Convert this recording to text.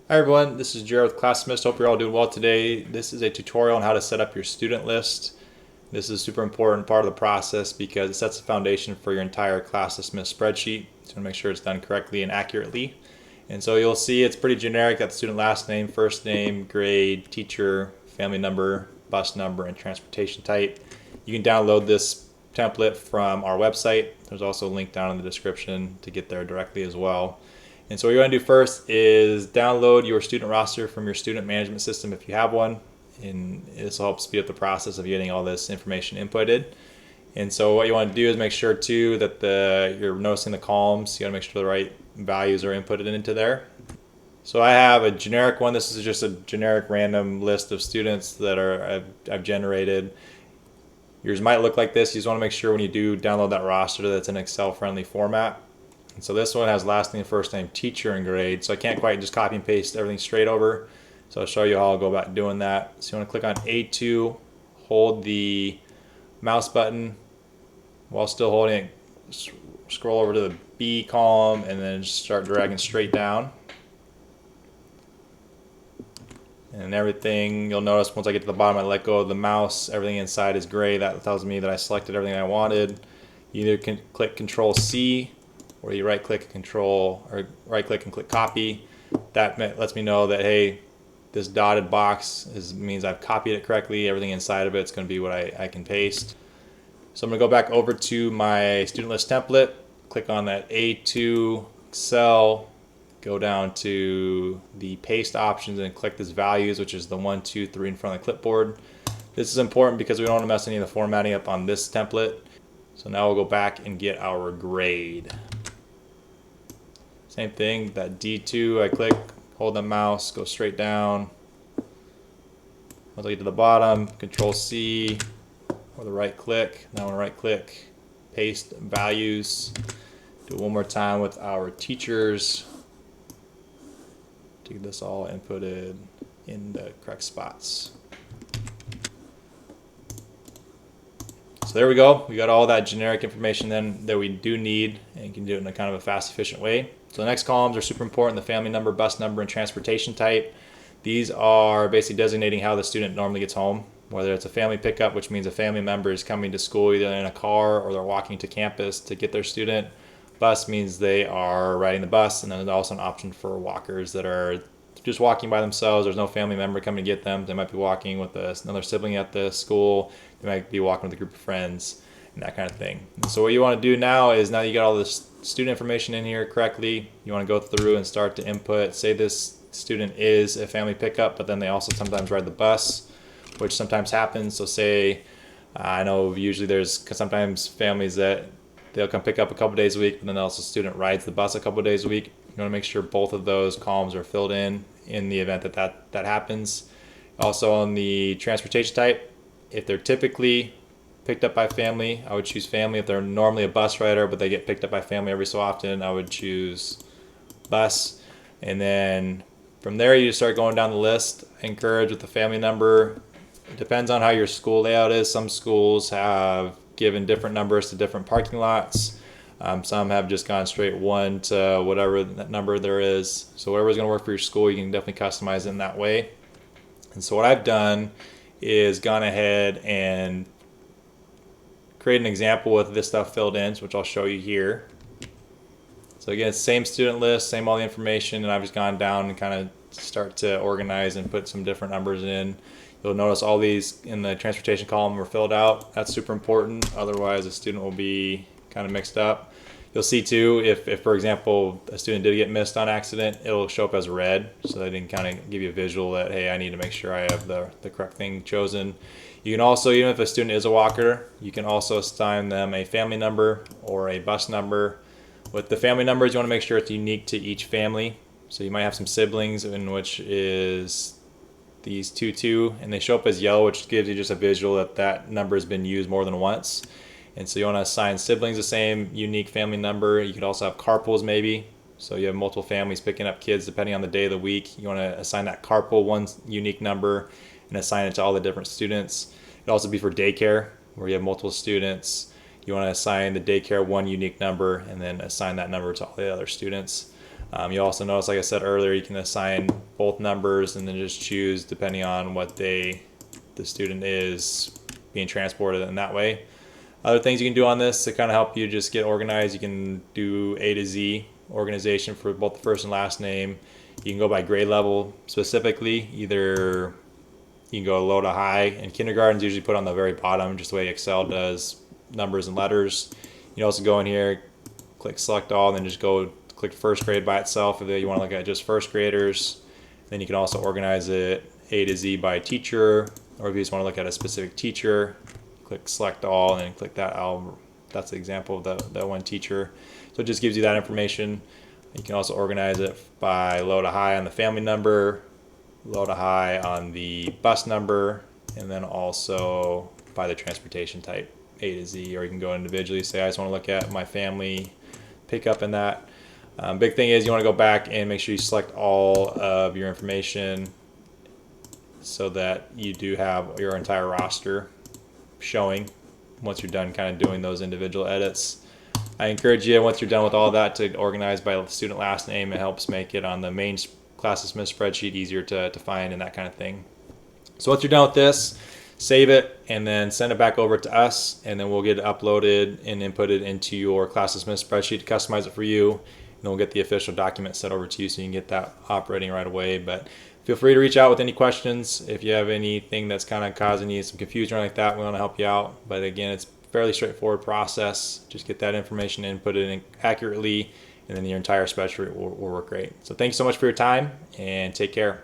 Hi everyone, this is Jared with Classmist. Hope you're all doing well today. This is a tutorial on how to set up your student list. This is a super important part of the process because it sets the foundation for your entire Classmist spreadsheet. So you want to make sure it's done correctly and accurately. And so you'll see it's pretty generic. Got the student last name, first name, grade, teacher, family number, bus number, and transportation type. You can download this template from our website. There's also a link down in the description to get there directly as well. And so what you want to do first is download your student roster from your student management system if you have one. And this will help speed up the process of getting all this information inputted. And so what you want to do is make sure too that you're noticing the columns. You got to make sure the right values are inputted into there. So I have a generic one. This is just a generic random list of students that I've generated. Yours might look like this. You just want to make sure when you do download that roster that's in Excel friendly format. And so this one has last name, first name, teacher, and grade. So I can't quite just copy and paste everything straight over. So I'll show you how I'll go about doing that. So you want to click on A2, hold the mouse button while still holding it, scroll over to the B column, and then just start dragging straight down. And everything, you'll notice once I get to the bottom, I let go of the mouse, everything inside is gray. That tells me that I selected everything I wanted. You either can click Control C, or you right click and click copy. That lets me know that, hey, this dotted box means I've copied it correctly. Everything inside of it's going to be what I can paste. So I'm going to go back over to my student list template, click on that A2 Excel, go down to the paste options and click this values, which is the 1, 2, 3 in front of the clipboard. This is important because we don't want to mess any of the formatting up on this template. So now we'll go back and get our grade. Same thing, that D2, I click, hold the mouse, go straight down. Once I get to the bottom, Control C, or the right click. Now I'm gonna right click, paste values. Do it one more time with our teachers to get this all inputted in the correct spots. So there we go. We got all that generic information then that we do need, and you can do it in a kind of a fast, efficient way. So the next columns are super important: the family number, bus number, and transportation type. These are basically designating how the student normally gets home, whether it's a family pickup, which means a family member is coming to school either in a car or they're walking to campus to get their student. Bus means they are riding the bus, and then there's also an option for walkers that are just walking by themselves. There's no family member coming to get them. They might be walking with another sibling at the school. They might be walking with a group of friends and that kind of thing. And so what you want to do now is, now that you got all this student information in here correctly, you want to go through and start to input. Say this student is a family pickup, but then they also sometimes ride the bus, which sometimes happens. So say, I know usually there's sometimes families that they'll come pick up a couple days a week, but then also the student rides the bus a couple days a week. You want to make sure both of those columns are filled in the event that happens. Also on the transportation type, if they're typically picked up by family, I would choose family. If they're normally a bus rider but they get picked up by family every so often, I would choose bus. And then from there you start going down the list. I encourage with the family number. It depends on how your school layout is. Some schools have given different numbers to different parking lots. Some have just gone straight 1 to whatever that number there is. So whatever's going to work for your school, you can definitely customize it in that way. And so what I've done is gone ahead and create an example with this stuff filled in, which I'll show you here. So again, same student list, same all the information, and I've just gone down and kind of start to organize and put some different numbers in. You'll notice all these in the transportation column were filled out. That's super important. Otherwise, a student will be kind of mixed up. You'll see too, if for example, a student did get missed on accident, it'll show up as red. So they can kind of give you a visual that, hey, I need to make sure I have the correct thing chosen. You can also, even if a student is a walker, you can also assign them a family number or a bus number. With the family numbers, you want to make sure it's unique to each family. So you might have some siblings in which is these 2, and they show up as yellow, which gives you just a visual that number has been used more than once. And so you want to assign siblings the same unique family number. You could also have carpools maybe. So you have multiple families picking up kids depending on the day of the week. You want to assign that carpool one unique number and assign it to all the different students. It also be for daycare where you have multiple students. You want to assign the daycare one unique number and then assign that number to all the other students. You also notice, like I said earlier, you can assign both numbers and then just choose depending on what the student is being transported in that way. Other things you can do on this to kind of help you just get organized, you can do A to Z organization for both the first and last name. You can go by grade level specifically, either you can go low to high, and kindergarten's usually put on the very bottom, just the way Excel does numbers and letters. You can also go in here, click select all, and then just go click first grade by itself if you want to look at just first graders. Then you can also organize it A to Z by teacher, or if you just want to look at a specific teacher, click select all and then click that. That's the example of that one teacher. So it just gives you that information. You can also organize it by low to high on the family number, low to high on the bus number, and then also by the transportation type, A to Z, or you can go individually, say I just want to look at my family pickup in that. Big thing is you want to go back and make sure you select all of your information so that you do have your entire roster showing once you're done kind of doing those individual edits. I encourage you, once you're done with all that, to organize by student last name. It helps make it on the main class dismissed spreadsheet easier to find and that kind of thing. So once you're done with this, save it and then send it back over to us, and then we'll get it uploaded and inputted into your class dismissed spreadsheet to customize it for you, and then we'll get the official document sent over to you so you can get that operating right away. But feel free to reach out with any questions. If you have anything that's kind of causing you some confusion or like that, we want to help you out. But again, it's a fairly straightforward process. Just get that information in, put it in accurately, and then your entire spreadsheet will work great. So thank you so much for your time, and take care.